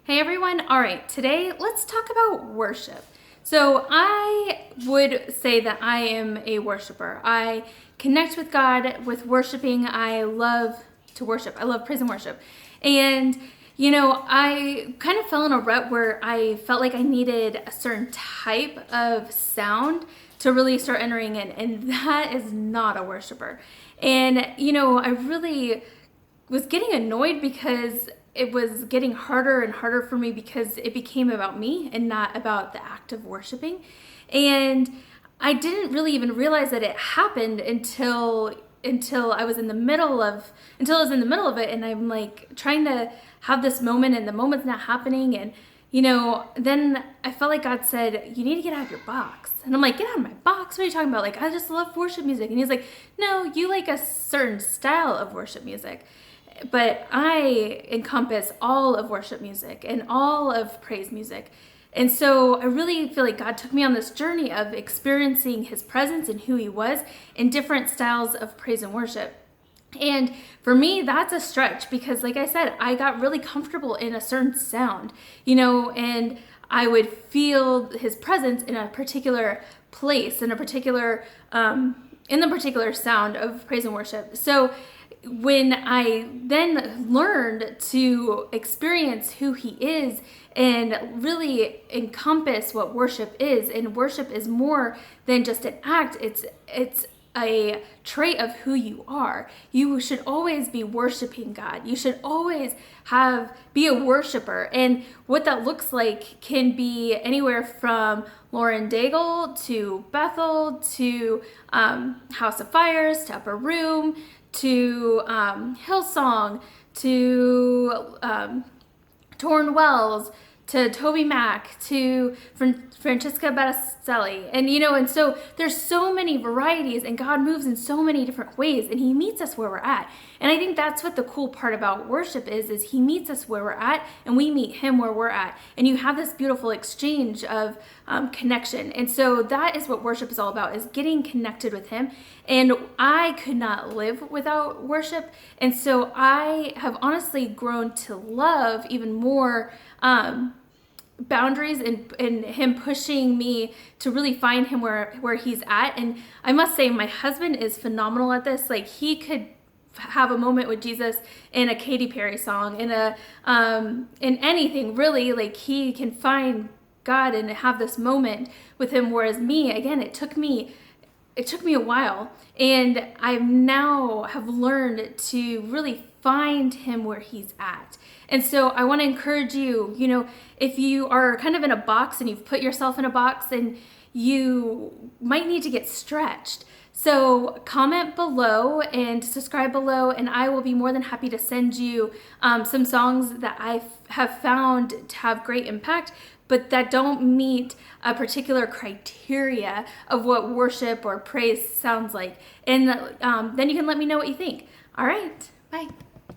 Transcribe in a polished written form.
Hey everyone, all right, today let's talk about worship. So, I would say that I am a worshiper. I connect with God with worshiping. I love to worship, I love praise and worship. And, I kind of fell in a rut where I felt like I needed a certain type of sound to really start entering in, and that is not a worshiper. And, I really was getting annoyed because it was getting harder and harder for me because it became about me and not about the act of worshiping. And I didn't really even realize that it happened until I was in the middle of it, and I'm like trying to have this moment and the moment's not happening. And then I felt like God said, you need to get out of your box. And I'm like, get out of my box? What are you talking about? Like, I just love worship music. And he's like, no, you like a certain style of worship music. But I encompass all of worship music and all of praise music. And so I really feel like God took me on this journey of experiencing his presence and who he was in different styles of praise and worship. And for me, that's a stretch because, like I said, I got really comfortable in a certain sound, and I would feel his presence in a particular place, in the particular sound of praise and worship. So when I then learned to experience who he is and really encompass what worship is, and worship is more than just an act, it's a trait of who you are. You should always be worshiping God. You should always be a worshiper. And what that looks like can be anywhere from Lauren Daigle to Bethel to House of Fires to Upper Room to Hillsong to Torn Wells to Toby Mac to Francesca Battistelli, and so there's so many varieties, and God moves in so many different ways, and he meets us where we're at. And I think that's what the cool part about worship is he meets us where we're at, and we meet him where we're at, and you have this beautiful exchange of connection. And so that is what worship is all about, is getting connected with him. And I could not live without worship, and so I have honestly grown to love even more boundaries and him pushing me to really find him where he's at. And I must say, my husband is phenomenal at this. Like, he could have a moment with Jesus in a Katy Perry song, in anything really. Like, he can find God and have this moment with him, whereas me, again, it took me a while, and I now have learned to really find him where he's at. And so I want to encourage you, if you are kind of in a box and you've put yourself in a box, and you might need to get stretched. So comment below and subscribe below, and I will be more than happy to send you some songs that I have found to have great impact, but that don't meet a particular criteria of what worship or praise sounds like. And then you can let me know what you think. All right, bye.